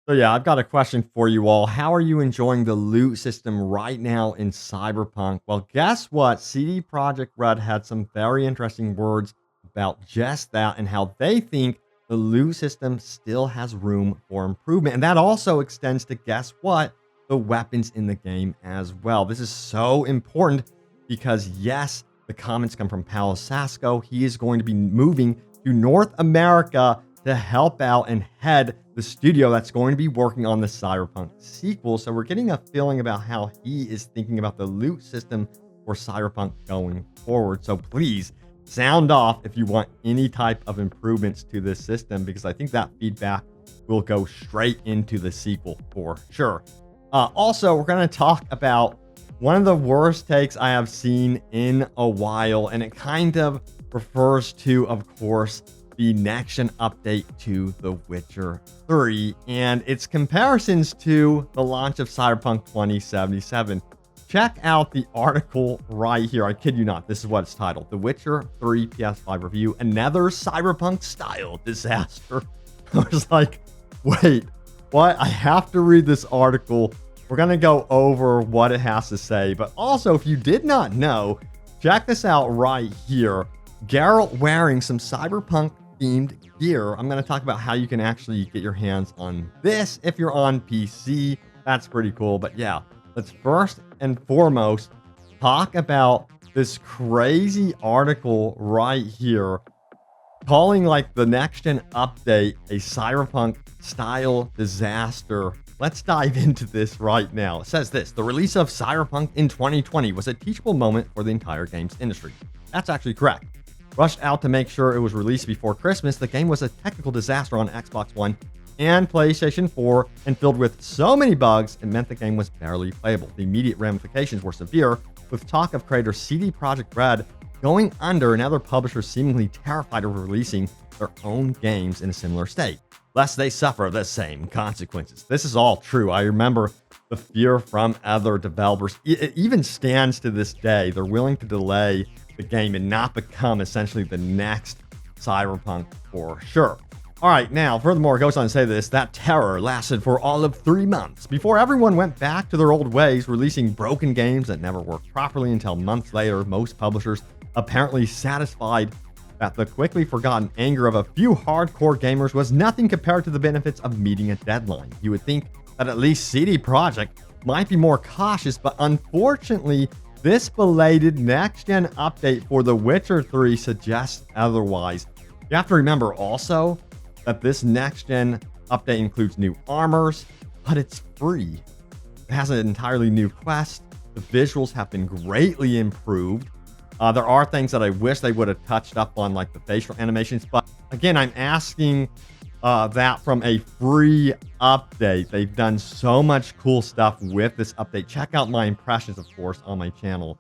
So yeah, I've got a question for you all. How are you enjoying the loot system right now in Cyberpunk? Well, guess what? CD Projekt Red had some very interesting words about just that and how they think the loot system still has room for improvement. And that also extends to guess what? The weapons in the game as well. This is so important because yes, the comments come from Paolo Sasco. He is going to be moving to North America to help out and head the studio that's going to be working on the Cyberpunk sequel. So we're getting a feeling about how he is thinking about the loot system for Cyberpunk going forward. So please sound off if you want any type of improvements to this system, because I think that feedback will go straight into the sequel for sure. Also, we're going to talk about one of the worst takes I have seen in a while, and it kind of refers to, of course, the next-gen update to The Witcher 3 and its comparisons to the launch of Cyberpunk 2077. Check out the article right here. I kid you not. This is what it's titled. The Witcher 3 PS5 Review, Another Cyberpunk-Style Disaster. I was like, wait, what? I have to read this article. We're going to go over what it has to say. But also, if you did not know, check this out right here. Geralt wearing some Cyberpunk themed gear. I'm going to talk about how you can actually get your hands on this if you're on PC. That's pretty cool. But yeah, let's first and foremost talk about this crazy article right here calling like the next gen update a Cyberpunk style disaster. Let's dive into this right now. It says this: the release of Cyberpunk in 2020 was a teachable moment for the entire games industry. That's actually correct. Rushed out to make sure it was released before Christmas, the game was a technical disaster on Xbox One and PlayStation 4 and filled with so many bugs, it meant the game was barely playable. The immediate ramifications were severe, with talk of creator CD Projekt Red going under and other publishers seemingly terrified of releasing their own games in a similar state, lest they suffer the same consequences. This is all true. I remember the fear from other developers. It even stands to this day. They're willing to delay the game and not become essentially the next Cyberpunk for sure. All right, now, furthermore, it goes on to say this: that terror lasted for all of 3 months before everyone went back to their old ways, releasing broken games that never worked properly until months later. Most publishers apparently satisfied that the quickly forgotten anger of a few hardcore gamers was nothing compared to the benefits of meeting a deadline. You would think that at least CD Projekt might be more cautious, but unfortunately, this belated next-gen update for The Witcher 3 suggests otherwise. You have to remember also that this next-gen update includes new armors, but it's free. It has an entirely new quest. The visuals have been greatly improved. There are things that I wish they would have touched up on, like the facial animations, but again, I'm asking that from a free update. They've done so much cool stuff with this update. Check out my impressions, of course, on my channel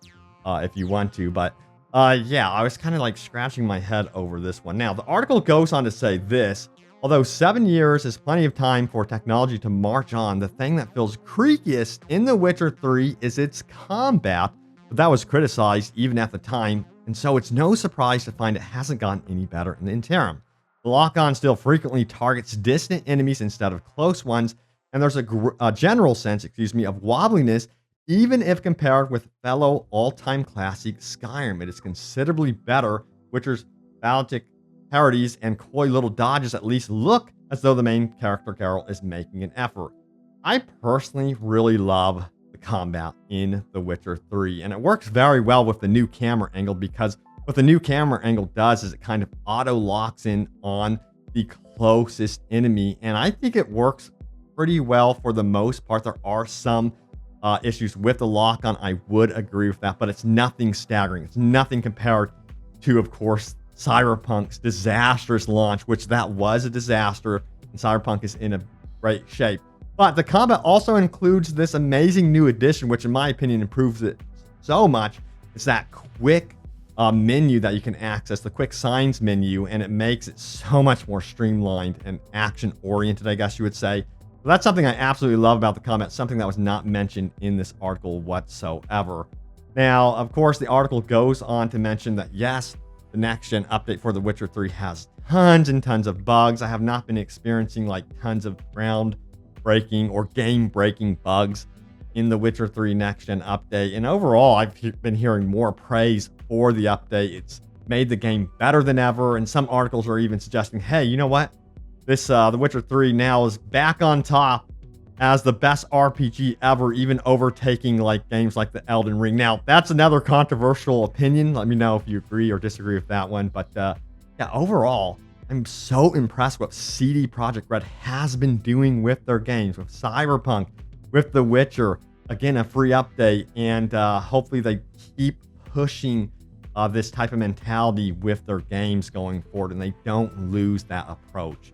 if you want to. But yeah, I was kind of like scratching my head over this one. Now, the article goes on to say this: although 7 years is plenty of time for technology to march on, the thing that feels creakiest in The Witcher 3 is its combat. But that was criticized even at the time, and so it's no surprise to find it hasn't gotten any better in the interim. The lock-on still frequently targets distant enemies instead of close ones, and there's a general sense, of wobbliness, even if compared with fellow all-time classic Skyrim. It is considerably better. Witcher's ballistic parodies and coy little dodges at least look as though the main character Geralt is making an effort. I personally really love the combat in The Witcher 3, and it works very well with the new camera angle, because what the new camera angle does is it kind of auto locks in on the closest enemy, and I think it works pretty well for the most part. There are some issues with the lock on, I would agree with that, but it's nothing staggering. It's nothing compared to, of course, Cyberpunk's disastrous launch, which that was a disaster, and Cyberpunk is in a great shape. But the combat also includes this amazing new addition, which in my opinion improves it so much. It's that quick menu that you can access, the quick signs menu, and it makes it so much more streamlined and action-oriented, I guess you would say. So that's something I absolutely love about the combat, something that was not mentioned in this article whatsoever. Now, of course, the article goes on to mention that, yes, the next-gen update for The Witcher 3 has tons and tons of bugs. I have not been experiencing like tons of ground breaking or game breaking bugs in the Witcher 3 next gen update. And overall, I've been hearing more praise for the update. It's made the game better than ever. And some articles are even suggesting, hey, you know what? This The Witcher 3 now is back on top as the best RPG ever, even overtaking like games like the Elden Ring. Now, that's another controversial opinion. Let me know if you agree or disagree with that one. But yeah, overall, I'm so impressed with what CD Projekt Red has been doing with their games, with Cyberpunk, with The Witcher. Again, a free update, and hopefully they keep pushing this type of mentality with their games going forward, and they don't lose that approach.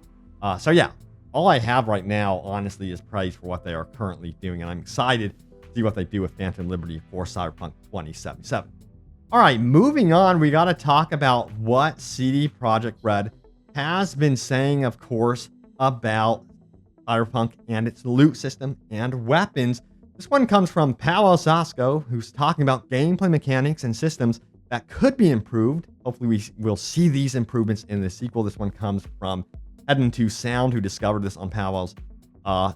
So yeah, all I have right now, honestly, is praise for what they are currently doing, and I'm excited to see what they do with Phantom Liberty for Cyberpunk 2077. All right, moving on, we got to talk about what CD Projekt Red has been saying, of course, about Cyberpunk and its loot system and weapons. This one comes from Paolo Sasco, who's talking about gameplay mechanics and systems that could be improved. Hopefully we will see these improvements in the sequel. This one comes from Heading to Sound, who discovered this on Paolo's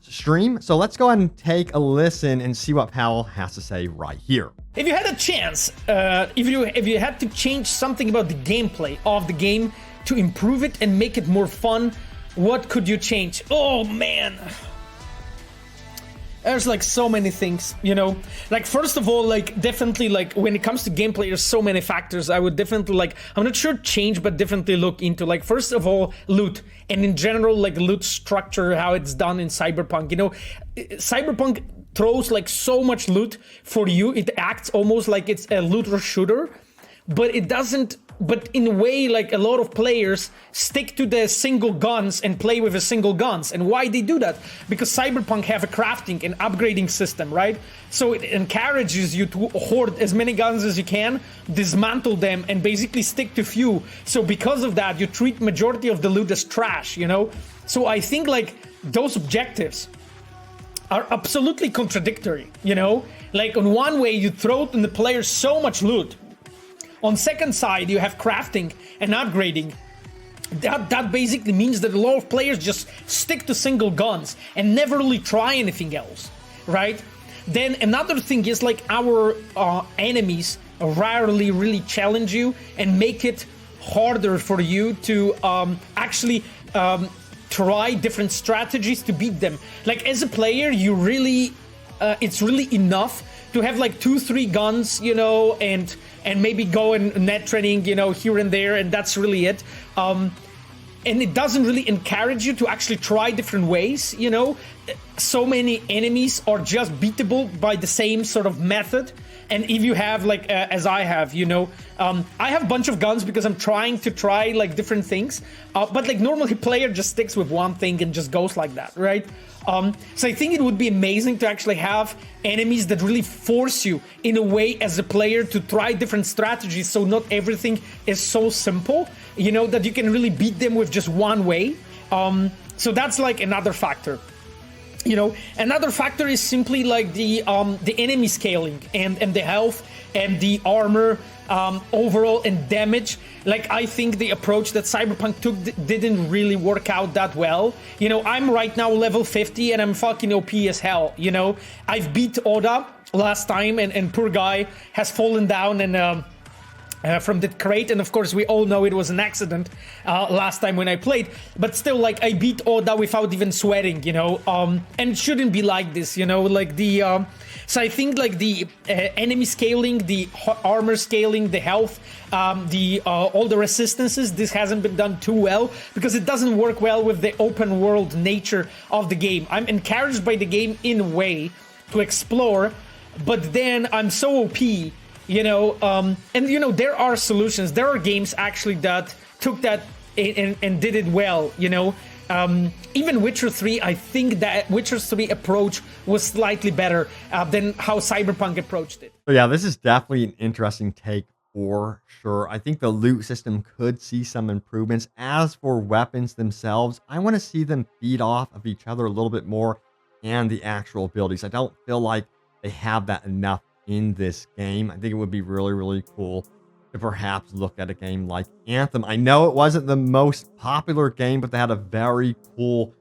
stream. So let's go ahead and take a listen and see what Paolo has to say right here. If you had a chance, if you had to change something about the gameplay of the game to improve it and make it more fun, what could you change? Oh man, there's like so many things, you know. Like first of all, like definitely like when it comes to gameplay, there's so many factors. I would definitely like, I'm not sure change, but definitely look into like first of all loot, and in general like loot structure, how it's done in Cyberpunk. You know, Cyberpunk throws like so much loot for you. It acts almost like it's a looter shooter, but it doesn't. But in a way, like a lot of players stick to the single guns and play with the single guns. And why they do that? Because Cyberpunk have a crafting and upgrading system, right? So it encourages you to hoard as many guns as you can, dismantle them, and basically stick to few. So because of that, you treat majority of the loot as trash, you know? So I think like those objectives are absolutely contradictory, you know? Like on one way, you throw in the players so much loot. On second side, you have crafting and upgrading. That basically means that a lot of players just stick to single guns and never really try anything else, right? Then another thing is like our enemies rarely really challenge you and make it harder for you to actually try different strategies to beat them. Like as a player, you really, it's really enough to have like 2-3 guns, you know, and maybe go and net training, you know, here and there, and that's really it. And it doesn't really encourage you to actually try different ways, you know. So many enemies are just beatable by the same sort of method. And if you have like, as I have, you know, I have a bunch of guns because I'm trying to try like different things. But like normally player just sticks with one thing and just goes like that, right? So I think it would be amazing to actually have enemies that really force you in a way as a player to try different strategies, so not everything is so simple, you know, that you can really beat them with just one way. So that's like another factor. You know, another factor is simply like the enemy scaling and the health and the armor overall and damage. Like I think the approach that Cyberpunk took didn't really work out that well. You know, I'm right now level 50 and I'm fucking OP as hell, you know. I've beat Oda last time and poor guy has fallen down and from the crate, and of course we all know it was an accident last time when I played, but still, like, I beat Oda without even sweating, you know, and it shouldn't be like this, you know, like the so I think like the enemy scaling, the armor scaling, the health, all the resistances, this hasn't been done too well because it doesn't work well with the open world nature of the game. I'm encouraged by the game in a way to explore, but then I'm so OP, you know, and you know, there are solutions. There are games actually that took that and did it well, you know. Even Witcher 3, I think that Witcher 3 approach was slightly better than how Cyberpunk approached it. So yeah, this is definitely an interesting take for sure. I think the loot system could see some improvements. As for weapons themselves, I want to see them feed off of each other a little bit more and the actual abilities. I don't feel like they have that enough in this game. I think it would be really, really cool to perhaps look at a game like Anthem. I know it wasn't the most popular game, but they had a very cool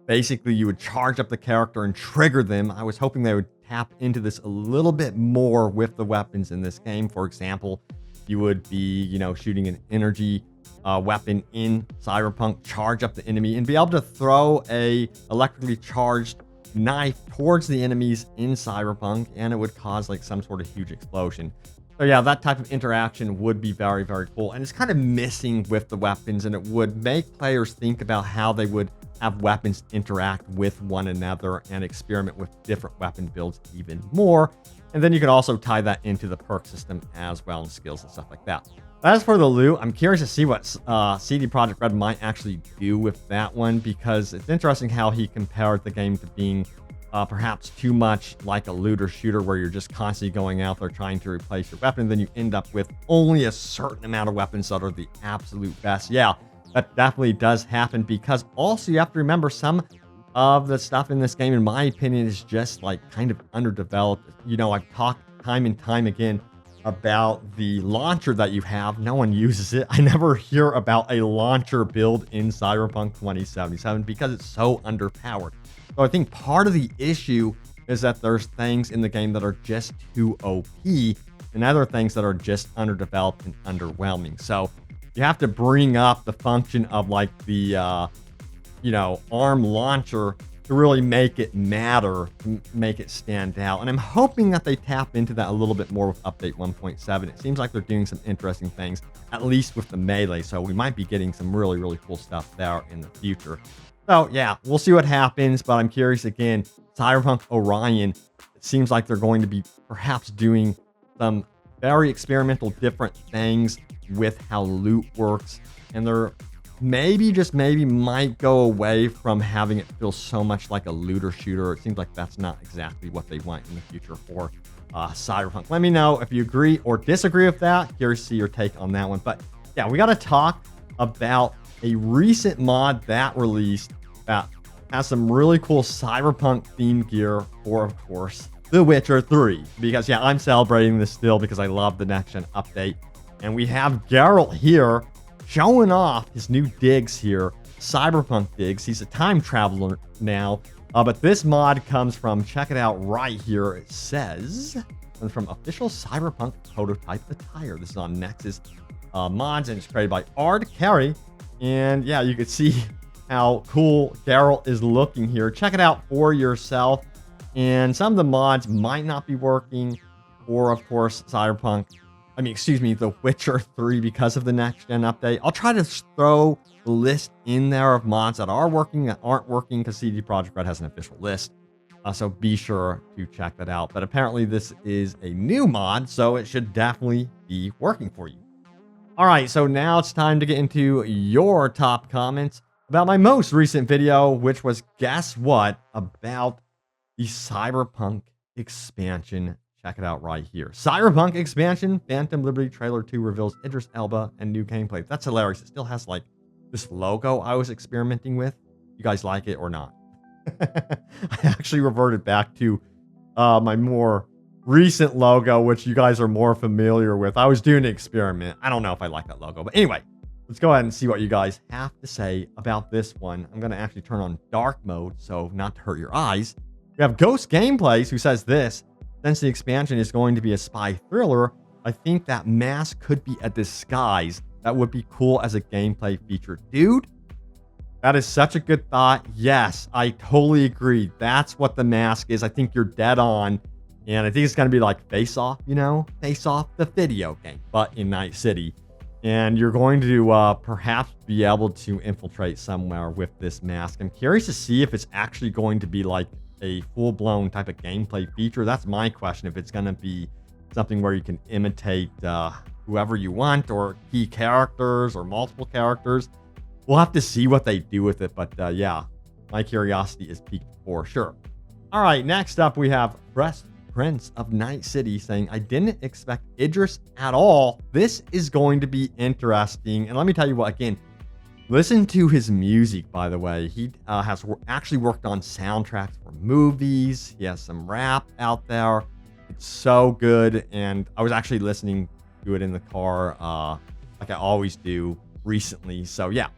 basically you would charge up the character and trigger them. I was hoping they would tap into this a little bit more with the weapons in this game. For example, you would be, shooting an energy weapon in Cyberpunk, charge up the enemy, and be able to throw a electrically charged knife towards the enemies in Cyberpunk, and it would cause like some sort of huge explosion. So yeah, that type of interaction would be very, very cool. And it's kind of missing with the weapons, and it would make players think about how they would have weapons interact with one another and experiment with different weapon builds even more. And then you can also tie that into the perk system as well, and skills and stuff like that. As for the loot, I'm curious to see what CD Projekt Red might actually do with that one, because it's interesting how he compared the game to being perhaps too much like a looter shooter, where you're just constantly going out there trying to replace your weapon, and then you end up with only a certain amount of weapons that are the absolute best. Yeah, that definitely does happen, because also you have to remember some of the stuff in this game, in my opinion, is just like kind of underdeveloped. I've talked time and time again about the launcher that you have. No one uses it. I never hear about a launcher build in Cyberpunk 2077 because it's so underpowered. So I think part of the issue is that there's things in the game that are just too OP, and other things that are just underdeveloped and underwhelming. So you have to bring up the function of like the ARM launcher to really make it matter, to make it stand out. And I'm hoping that they tap into that a little bit more with update 1.7. It seems like they're doing some interesting things, at least with the melee. So we might be getting some really, really cool stuff there in the future. So yeah, we'll see what happens, but I'm curious again. Cyberpunk Orion, it seems like they're going to be perhaps doing some very experimental different things with how loot works, and they're maybe, just maybe, might go away from having it feel so much like a looter shooter. It seems like that's not exactly what they want in the future for Cyberpunk. Let me know if you agree or disagree with that. Curious to see your take on that one. But yeah, we got to talk about a recent mod that released that has some really cool Cyberpunk themed gear for, of course, The Witcher 3. Because yeah, I'm celebrating this still because I love the next gen update. And we have Geralt here showing off his new digs here, Cyberpunk digs. He's a time traveler now. But this mod comes from, check it out right here. It says, comes from official Cyberpunk prototype attire. This is on Nexus Mods, and it's created by Ard Carey. And yeah, you can see how cool Geralt is looking here. Check it out for yourself. And some of the mods might not be working for, of course, The Witcher 3 because of the next gen update. I'll try to throw the list in there of mods that are working, that aren't working, because CD Projekt Red has an official list. So be sure to check that out. But apparently this is a new mod, so it should definitely be working for you. All right, so now it's time to get into your top comments about my most recent video, which was, guess what, about the Cyberpunk expansion. Check it out right here. Cyberpunk expansion, Phantom Liberty trailer 2 reveals Idris Elba and new gameplay. That's hilarious. It still has like this logo I was experimenting with. You guys like it or not? I actually reverted back to my more recent logo, which you guys are more familiar with. I was doing an experiment. I don't know if I like that logo, but anyway, let's go ahead and see what you guys have to say about this one. I'm going to actually turn on dark mode, so not to hurt your eyes. We have Ghost Gameplays, who says this: since the expansion is going to be a spy thriller, I think that mask could be a disguise. That would be cool as a gameplay feature. Dude, that is such a good thought. Yes, I totally agree. That's what the mask is. I think you're dead on. And I think it's going to be like Face Off, Face Off, the video game, but in Night City. And you're going to perhaps be able to infiltrate somewhere with this mask. I'm curious to see if it's actually going to be like a full-blown type of gameplay feature. That's my question. If it's going to be something where you can imitate whoever you want, or key characters, or multiple characters. We'll have to see what they do with it. But yeah, my curiosity is piqued for sure. All right, next up we have Prince of Night City saying, I didn't expect Idris at all. This is going to be interesting. And let me tell you what, again, listen to his music, by the way. He has actually worked on soundtracks for movies. He has some rap out there. It's so good. And I was actually listening to it in the car like I always do recently. So yeah,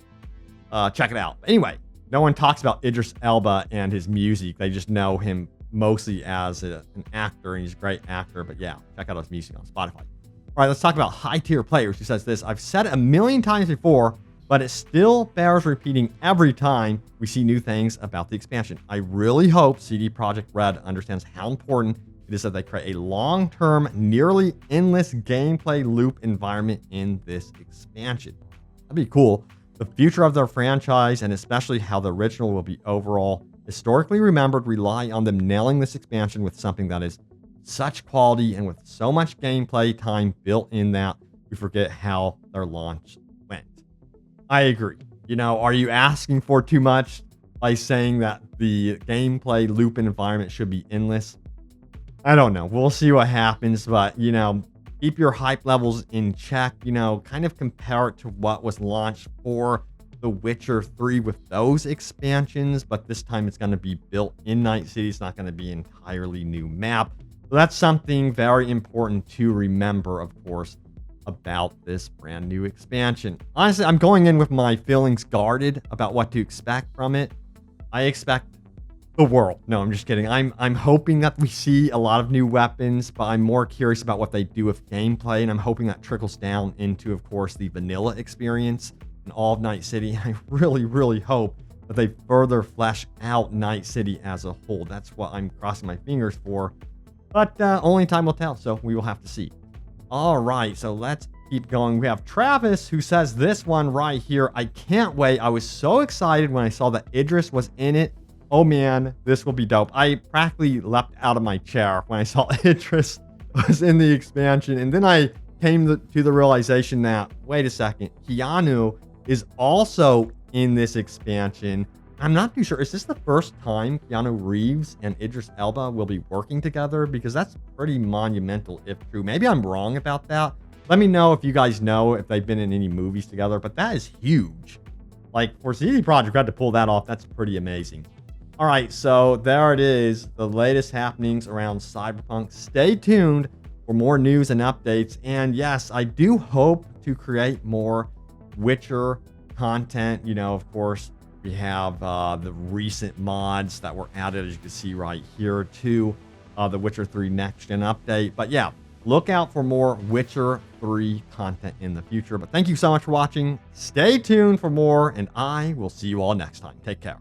check it out. Anyway, no one talks about Idris Elba and his music. They just know him mostly as an actor, and he's a great actor. But yeah, check out his music on Spotify. All right, let's talk about high tier players. Who says this? I've said it a million times before, but it still bears repeating every time we see new things about the expansion. I really hope CD Projekt Red understands how important it is that they create a long-term, nearly endless gameplay loop environment in this expansion. That'd be cool. The future of their franchise, and especially how the original will be overall historically remembered, rely on them nailing this expansion with something that is such quality and with so much gameplay time built in that we forget how their launch went. I agree. You know, are you asking for too much by saying that the gameplay loop environment should be endless? I don't know. We'll see what happens, but, you know, keep your hype levels in check. You know, kind of compare it to what was launched for The Witcher 3 with those expansions, but this time it's going to be built in Night City. It's not going to be an entirely new map. So that's something very important to remember, of course, about this brand new expansion. Honestly, I'm going in with my feelings guarded about what to expect from it. I expect the world. No, I'm just kidding. I'm hoping that we see a lot of new weapons, but I'm more curious about what they do with gameplay, and I'm hoping that trickles down into, of course, the vanilla experience in all of Night City. I really, really hope that they further flesh out Night City as a whole. That's what I'm crossing my fingers for, but only time will tell, so we will have to see. All right, so let's keep going. We have Travis, who says this one right here. I can't wait. I was so excited when I saw that Idris was in it. Oh man, this will be dope. I practically leapt out of my chair when I saw Idris was in the expansion. And then I came to the realization that, wait a second, Keanu is also in this expansion. I'm not too sure. Is this the first time Keanu Reeves and Idris Elba will be working together? Because that's pretty monumental if true. Maybe I'm wrong about that. Let me know if you guys know if they've been in any movies together, but that is huge. Like, for CD Projekt Red to pull that off, that's pretty amazing. All right, so there it is, the latest happenings around Cyberpunk. Stay tuned for more news and updates. And yes, I do hope to create more Witcher content. You know, of course, we have the recent mods that were added, as you can see right here, to the Witcher 3 Next Gen update. But yeah, look out for more Witcher 3 content in the future. But thank you so much for watching. Stay tuned for more, and I will see you all next time. Take care.